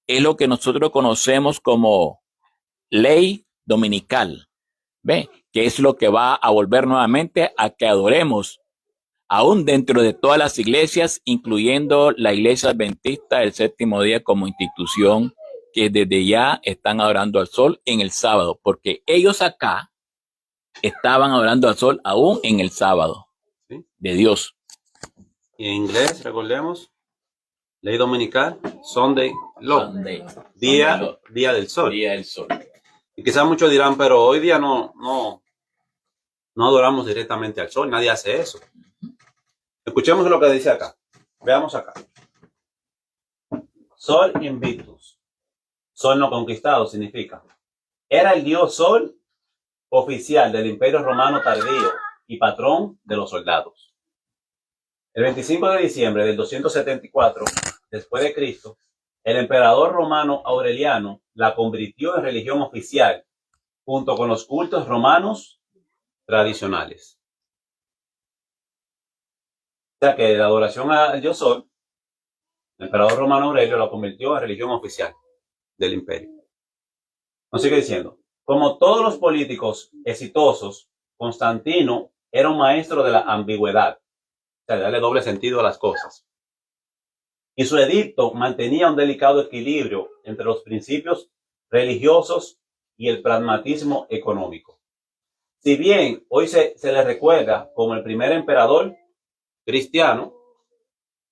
es lo que nosotros conocemos como ley dominical, ¿ve? Que es lo que va a volver nuevamente a que adoremos, aún dentro de todas las iglesias, incluyendo la iglesia adventista del séptimo día como institución, que desde ya están adorando al sol en el sábado, porque ellos acá estaban adorando al sol aún en el sábado, ¿sí?, de Dios. Y en inglés, recordemos, ley dominical, Sunday Law, día del sol. Día del sol. Y quizás muchos dirán, pero hoy día no adoramos directamente al sol, nadie hace eso. Escuchemos lo que dice acá. Veamos acá. Sol invictus. Sol no conquistado significa. Era el dios sol oficial del Imperio Romano tardío y patrón de los soldados. El 25 de diciembre del 274 después de Cristo, el emperador romano Aureliano la convirtió en religión oficial junto con los cultos romanos tradicionales. O sea que la adoración al dios sol, el emperador romano Aurelio la convirtió en religión oficial del imperio. Nos sigue diciendo, como todos los políticos exitosos, Constantino era un maestro de la ambigüedad, o sea, de darle doble sentido a las cosas. Y su edicto mantenía un delicado equilibrio entre los principios religiosos y el pragmatismo económico. Si bien hoy se le recuerda como el primer emperador cristiano,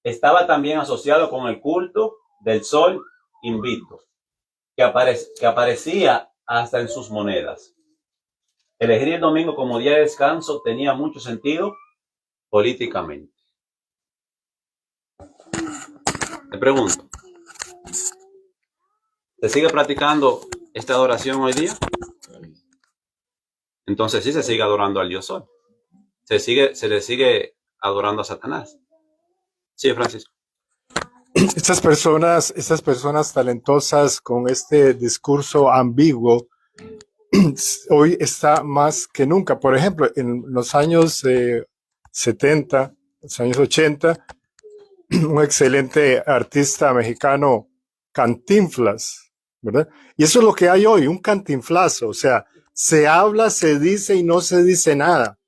estaba también asociado con el culto del sol invictus, que aparecía hasta en sus monedas. Elegir el domingo como día de descanso tenía mucho sentido políticamente. Te pregunto, ¿se sigue practicando esta adoración hoy día? Entonces sí se sigue adorando al dios sol. Se le sigue adorando a Satanás. Sí, Francisco. Estas personas talentosas con este discurso ambiguo, hoy está más que nunca. Por ejemplo, en los años 70, los años 80, un excelente artista mexicano, Cantinflas, ¿verdad? Y eso es lo que hay hoy, un cantinflazo. O sea, se habla, se dice y no se dice nada.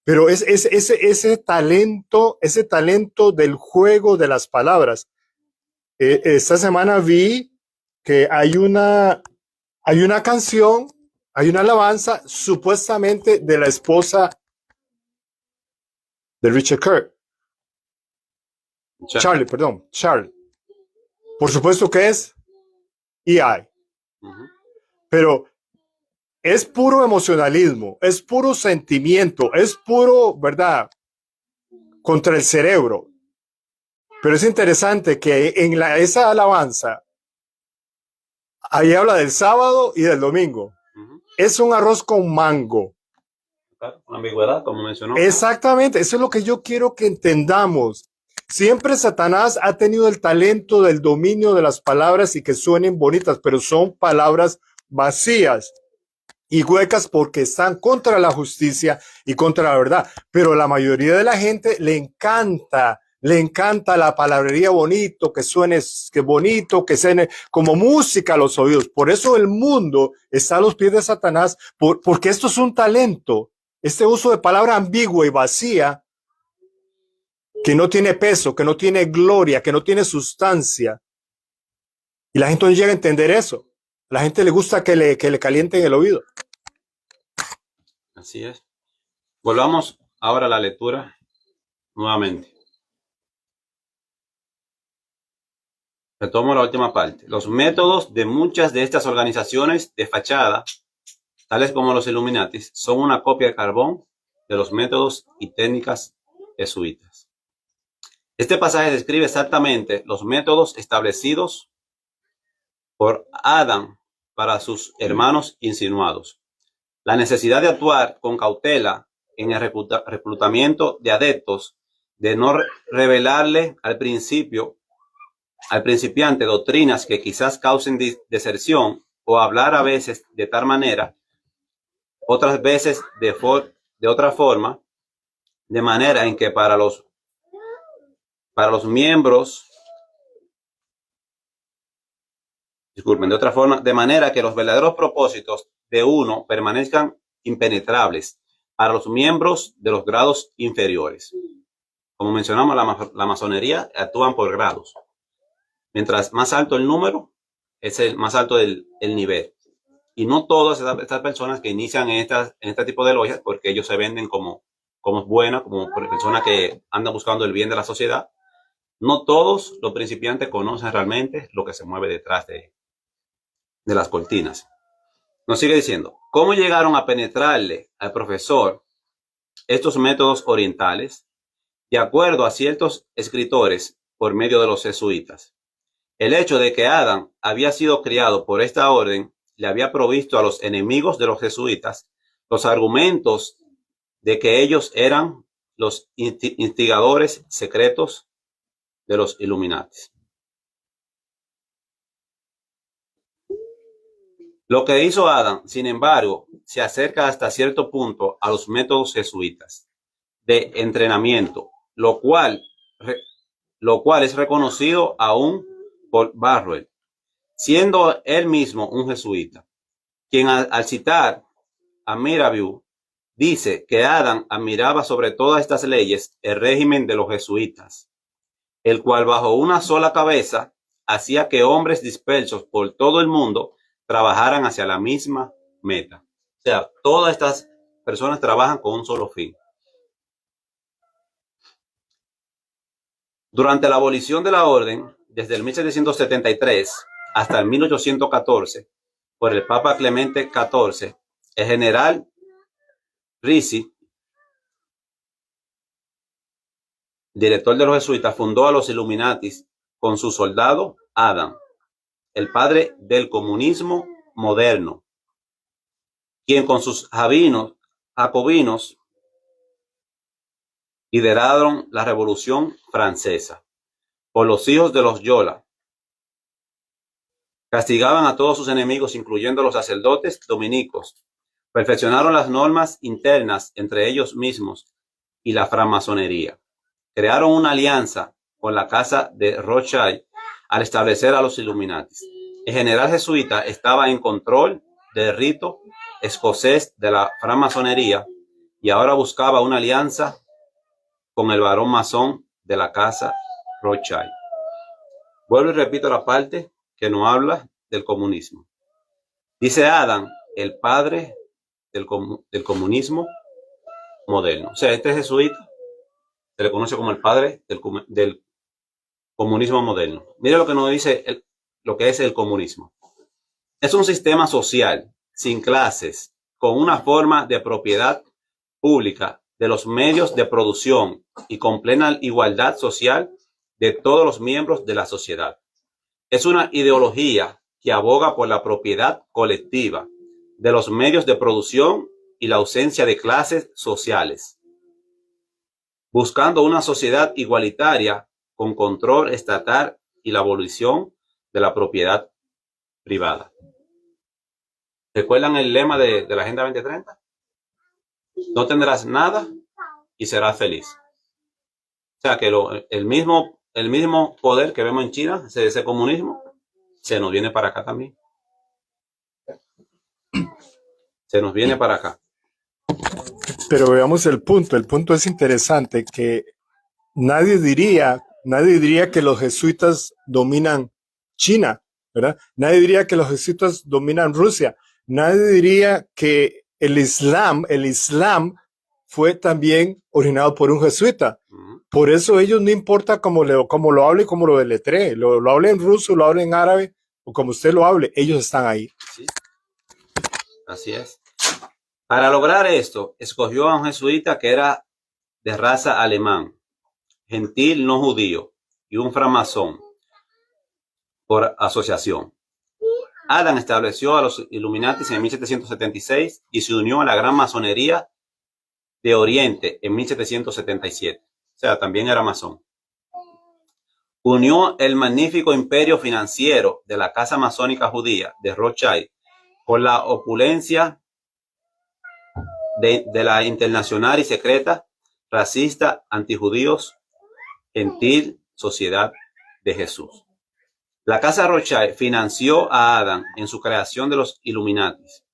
Pero ese talento del juego de las palabras. Esta semana vi que hay una canción, hay una alabanza supuestamente de la esposa de Richard Kirk. Charlie. Por supuesto que es EI. Pero es puro emocionalismo, es puro sentimiento, es puro, ¿verdad?, contra el cerebro. Pero es interesante que en esa alabanza, ahí habla del sábado y del domingo. Es un arroz con mango. Con ambigüedad, como mencionó. Exactamente, eso es lo que yo quiero que entendamos. Siempre Satanás ha tenido el talento del dominio de las palabras y que suenen bonitas, pero son palabras vacías y huecas porque están contra la justicia y contra la verdad. Pero la mayoría de la gente le encanta la palabrería bonito, que suene como música a los oídos. Por eso el mundo está a los pies de Satanás, porque esto es un talento. Este uso de palabra ambigua y vacía, que no tiene peso, que no tiene gloria, que no tiene sustancia. Y la gente no llega a entender eso. A la gente le gusta que le calienten el oído. Así es. Volvamos ahora a la lectura nuevamente. Retomo la última parte. Los métodos de muchas de estas organizaciones de fachada, tales como los Illuminatis, son una copia de carbón de los métodos y técnicas jesuitas. Este pasaje describe exactamente los métodos establecidos por Adán para sus hermanos insinuados. La necesidad de actuar con cautela en el reclutamiento de adeptos, de no revelarle al principiante doctrinas que quizás causen deserción, o hablar a veces de tal manera, otras veces de otra forma, de manera en que para los miembros, de otra forma, de manera que los verdaderos propósitos de uno permanezcan impenetrables para los miembros de los grados inferiores. Como mencionamos, la masonería actúan por grados. Mientras más alto el número, es el más alto el nivel. Y no todas estas personas que inician en este tipo de logias, porque ellos se venden como buenas, como personas que andan buscando el bien de la sociedad, no todos los principiantes conocen realmente lo que se mueve detrás de las cortinas. Nos sigue diciendo, ¿cómo llegaron a penetrarle al profesor estos métodos orientales? De acuerdo a ciertos escritores, por medio de los jesuitas. El hecho de que Adán había sido criado por esta orden le había provisto a los enemigos de los jesuitas los argumentos de que ellos eran los instigadores secretos de los Illuminati. Lo que hizo Adán, sin embargo, se acerca hasta cierto punto a los métodos jesuitas de entrenamiento, lo cual es reconocido aún por Barrow, siendo él mismo un jesuita, quien al citar a Mirabeau dice que Adán admiraba sobre todas estas leyes el régimen de los jesuitas, el cual bajo una sola cabeza hacía que hombres dispersos por todo el mundo trabajaran hacia la misma meta. O sea, todas estas personas trabajan con un solo fin. Durante la abolición de la orden, desde el 1773 hasta el 1814, por el Papa Clemente XIV, el general Ricci, director de los jesuitas, fundó a los Illuminatis con su soldado Adam, el padre del comunismo moderno, quien con sus jacobinos lideraron la Revolución Francesa. Por los hijos de los Yola, castigaban a todos sus enemigos, incluyendo los sacerdotes dominicos. Perfeccionaron las normas internas entre ellos mismos y la francmasonería. Crearon una alianza con la casa de Rothschild al establecer a los Illuminati. El general jesuita estaba en control del rito escocés de la francmasonería y ahora buscaba una alianza con el varón masón de la casa Rothschild. Vuelvo y repito la parte que nos habla del comunismo. Dice Adam, el padre del comunismo moderno. O sea, este jesuita se le conoce como el padre del comunismo moderno. Mira lo que nos dice lo que es el comunismo. Es un sistema social sin clases, con una forma de propiedad pública de los medios de producción y con plena igualdad social de todos los miembros de la sociedad. Es una ideología que aboga por la propiedad colectiva de los medios de producción y la ausencia de clases sociales, buscando una sociedad igualitaria con control estatal y la abolición de la propiedad privada. ¿Recuerdan el lema de la Agenda 2030? No tendrás nada y serás feliz. O sea que el mismo poder que vemos en China, ese comunismo, se nos viene para acá también. Se nos viene para acá. Pero veamos el punto. El punto es interesante, que nadie diría que los jesuitas dominan China, ¿verdad? Nadie diría que los jesuitas dominan Rusia. Nadie diría que el Islam fue también originado por un jesuita. Por eso ellos no importa cómo lo hable, cómo lo deletree, lo hable en ruso, lo hable en árabe, o como usted lo hable, ellos están ahí. Sí. Así es. Para lograr esto, escogió a un jesuita que era de raza alemán, gentil no judío, y un francmasón por asociación. Adam estableció a los Illuminatis en 1776 y se unió a la gran masonería de Oriente en 1777. O sea, también era masón. Unió el magnífico imperio financiero de la casa masónica judía de Rothschild con la opulencia de la internacional y secreta, racista, antijudíos, gentil Sociedad de Jesús. La casa Rothschild financió a Adam en su creación de los Illuminatis.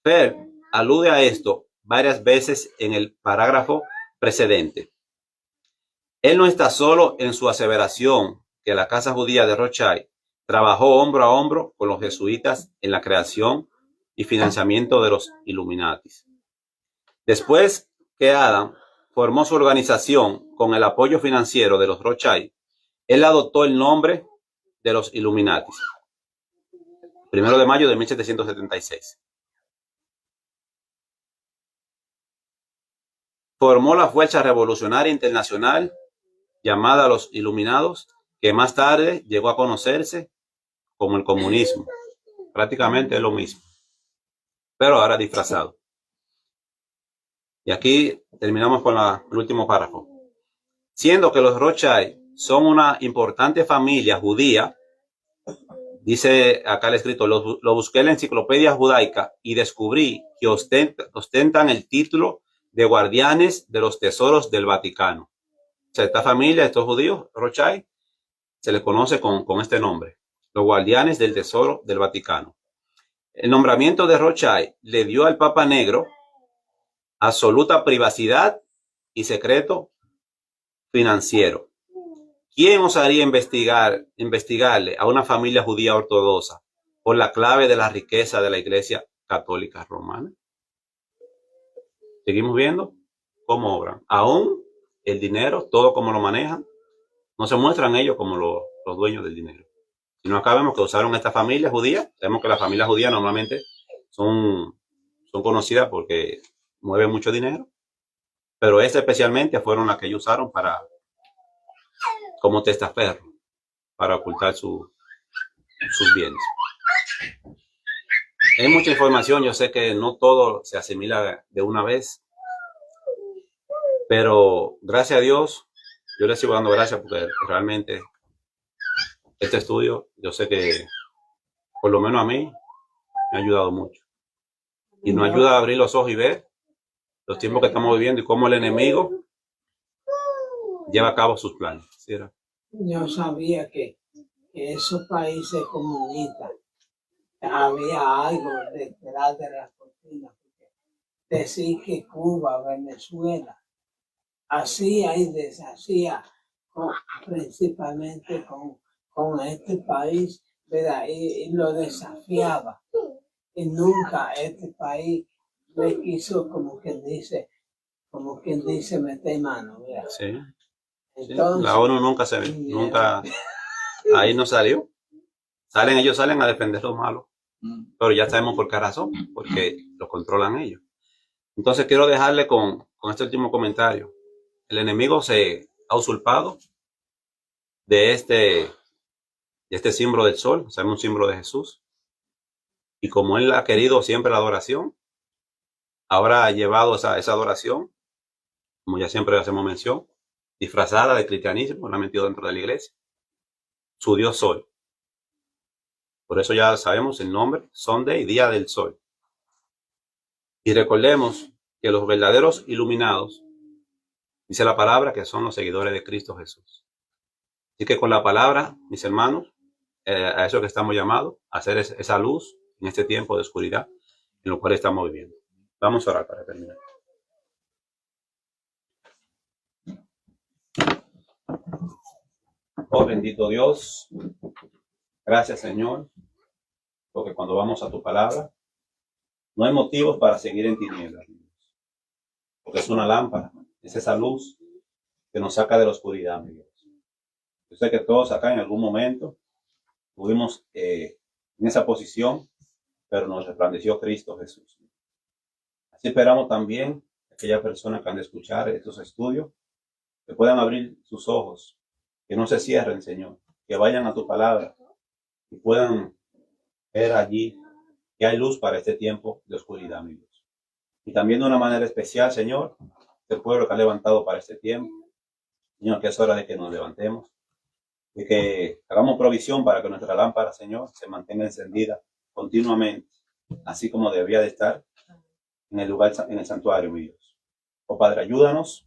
Fer alude a esto varias veces en el parágrafo precedente. Él no está solo en su aseveración que la casa judía de Rothschild trabajó hombro a hombro con los jesuitas en la creación y financiamiento de los Illuminatis. Después que Adam formó su organización con el apoyo financiero de los Rothschild, él adoptó el nombre de los Illuminatis. 1 de mayo de 1776. Formó la Fuerza Revolucionaria Internacional llamada los Iluminados, que más tarde llegó a conocerse como el comunismo. Prácticamente es lo mismo, pero ahora disfrazado. Y aquí terminamos con el último párrafo. Siendo que los Rothschild son una importante familia judía, dice acá el escrito, lo busqué en la enciclopedia judaica y descubrí que ostentan el título de guardianes de los tesoros del Vaticano. O sea, esta familia, estos judíos, Rothschild, se les conoce con este nombre, los guardianes del tesoro del Vaticano. El nombramiento de Rothschild le dio al Papa Negro absoluta privacidad y secreto financiero. ¿Quién osaría investigarle a una familia judía ortodoxa por la clave de la riqueza de la Iglesia Católica Romana? Seguimos viendo cómo obran. Aún el dinero, todo como lo manejan, no se muestran ellos como los dueños del dinero. Sino acá vemos que usaron esta familia judía. Sabemos que las familias judías normalmente son conocidas porque mueven mucho dinero. Pero esta especialmente fueron las que ellos usaron como testaferro, para ocultar sus bienes. Hay mucha información, yo sé que no todo se asimila de una vez, pero gracias a Dios, yo le sigo dando gracias porque realmente este estudio, yo sé que por lo menos a mí me ha ayudado mucho. Y nos ayuda a abrir los ojos y ver los tiempos que estamos viviendo y cómo el enemigo lleva a cabo sus planes. ¿Sí era? Yo sabía que esos países comunistas había algo detrás de las cortinas. Decir que Cuba, Venezuela, hacía y deshacía principalmente con este país, ¿verdad? Y lo desafiaba. Y nunca este país le quiso, como quien dice, meter mano, ¿verdad? Sí. Entonces, la ONU nunca ahí no salió. Ellos salen a defender los malos. Pero ya sabemos por qué razón, porque lo controlan ellos. Entonces quiero dejarle con este último comentario. El enemigo se ha usurpado de este símbolo del sol, o sea, un símbolo de Jesús. Y como él ha querido siempre la adoración, ahora ha llevado esa adoración, como ya siempre hacemos mención, disfrazada de cristianismo, la ha metido dentro de la iglesia. Su Dios Sol. Por eso ya sabemos el nombre, Sunday, Día del Sol. Y recordemos que los verdaderos iluminados, dice la palabra, que son los seguidores de Cristo Jesús. Así que con la palabra, mis hermanos, a eso que estamos llamados, a hacer esa luz en este tiempo de oscuridad en lo cual estamos viviendo. Vamos a orar para terminar. Oh bendito Dios, gracias Señor, porque cuando vamos a tu palabra, no hay motivos para seguir en tinieblas, porque es una lámpara, es esa luz que nos saca de la oscuridad, mi Dios. Yo sé que todos acá en algún momento estuvimos en esa posición, pero nos resplandeció Cristo Jesús. Así esperamos también que aquellas personas que han de escuchar estos estudios, que puedan abrir sus ojos, que no se cierren, Señor, que vayan a tu palabra y puedan ver allí que hay luz para este tiempo de oscuridad, mi Dios. Y también de una manera especial, Señor, el pueblo que ha levantado para este tiempo, Señor, que es hora de que nos levantemos, de que hagamos provisión para que nuestra lámpara, Señor, se mantenga encendida continuamente, así como debía de estar en el lugar, en el santuario, mi Dios. Oh Padre, ayúdanos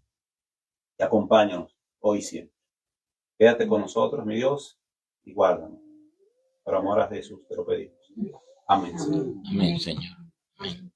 y acompáñanos hoy y siempre. Quédate con nosotros, mi Dios, y guárdanos. Por amor a Jesús te lo pedimos. Amén. Amén, Señor. Amén.